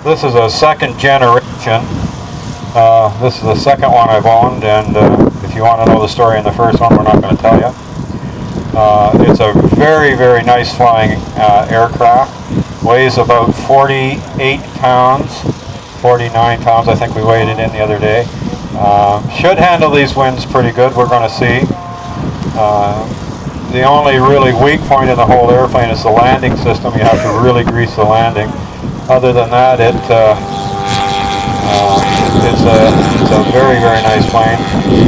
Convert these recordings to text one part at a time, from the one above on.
This is a second generation. This is the second one I've owned, and if you want to know the story in the first one, we're not going to tell you. It's a very, very nice flying aircraft. Weighs about 48 pounds, 49 pounds I think we weighed it in the other day. Should handle these winds pretty good, we're going to see. The only really weak point in the whole airplane is the landing system. You have to really grease the landing. Other than that, it's a very, very nice plane.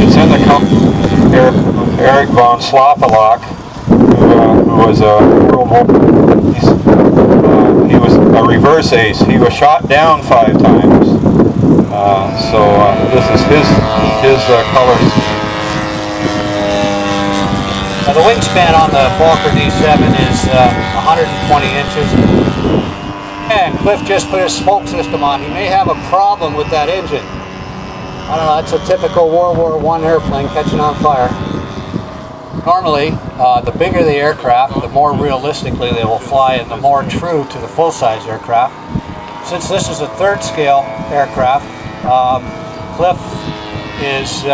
It's in the company of Eric von Slopalak, who was a World War. He was a reverse ace. He was shot down 5 times. This is his colors. Now the wingspan on the Fokker D.VII is 120 inches. And Cliff just put his smoke system on. He may have a problem with that engine. I don't know, that's a typical World War I airplane catching on fire. Normally, the bigger the aircraft, the more realistically they will fly and the more true to the full-size aircraft. Since this is a 3rd scale aircraft, Cliff is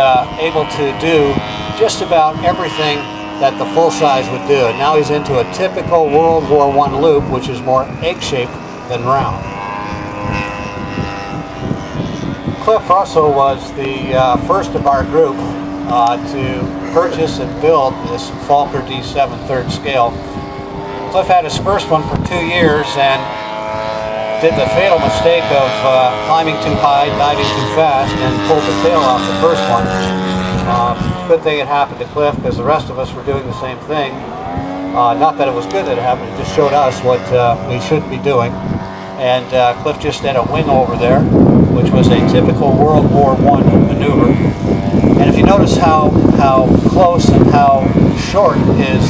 able to do just about everything that the full-size would do. And now he's into a typical World War I loop, which is more egg-shaped than round. Cliff Russell was the first of our group to purchase and build this Fokker D.VII 3rd scale. Cliff had his first one for 2 years and did the fatal mistake of climbing too high, diving too fast, and pulled the tail off the first one. Good thing it happened to Cliff, because the rest of us were doing the same thing. Not that it was good that it happened, it just showed us what we should be doing. And Cliff just did a wing over there, which was a typical World War I maneuver. And if you notice how close and how short his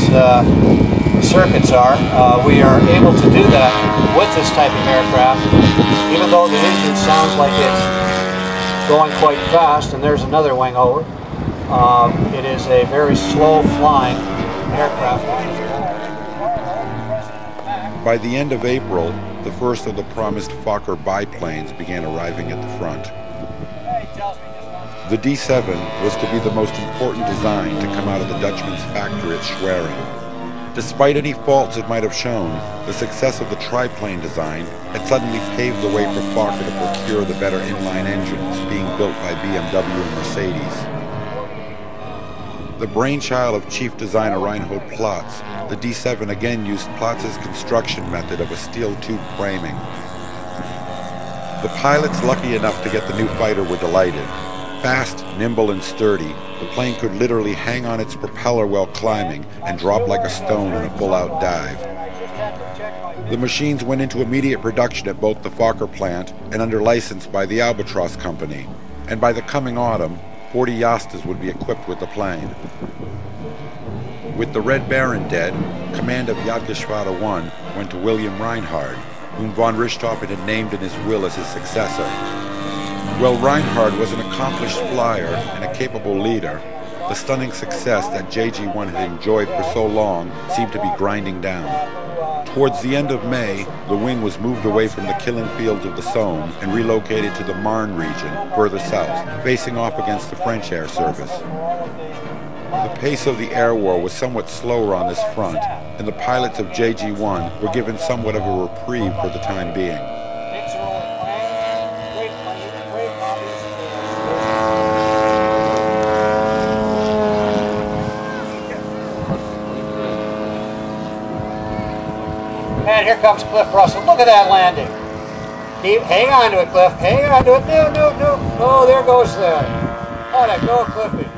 circuits are, we are able to do that with this type of aircraft, even though the engine sounds like it's going quite fast. And there's another wing over. It is a very slow flying aircraft. By the end of April, the first of the promised Fokker biplanes began arriving at the front. The D.VII was to be the most important design to come out of the Dutchman's factory at Schwerin. Despite any faults it might have shown, the success of the triplane design had suddenly paved the way for Fokker to procure the better inline engines being built by BMW and Mercedes. The brainchild of chief designer Reinhold Plotz, the D.VII again used Plotz's construction method of a steel tube framing. The pilots lucky enough to get the new fighter were delighted. Fast, nimble, and sturdy, the plane could literally hang on its propeller while climbing and drop like a stone in a full-out dive. The machines went into immediate production at both the Fokker plant and under license by the Albatross Company, and by the coming autumn, 40 Jastas would be equipped with the plane. With the Red Baron dead, command of Jagdgeschwader 1 went to William Reinhard, whom von Richthofen had named in his will as his successor. While Reinhard was an accomplished flyer and a capable leader, the stunning success that JG1 had enjoyed for so long seemed to be grinding down. Towards the end of May, the wing was moved away from the killing fields of the Somme and relocated to the Marne region, further south, facing off against the French air service. The pace of the air war was somewhat slower on this front, and the pilots of JG1 were given somewhat of a reprieve for the time being. And here comes Cliff Russell. Look at that landing. Hang on to it, Cliff. Hang on to it. No. Oh, there goes that. Oh, that go, Cliffy.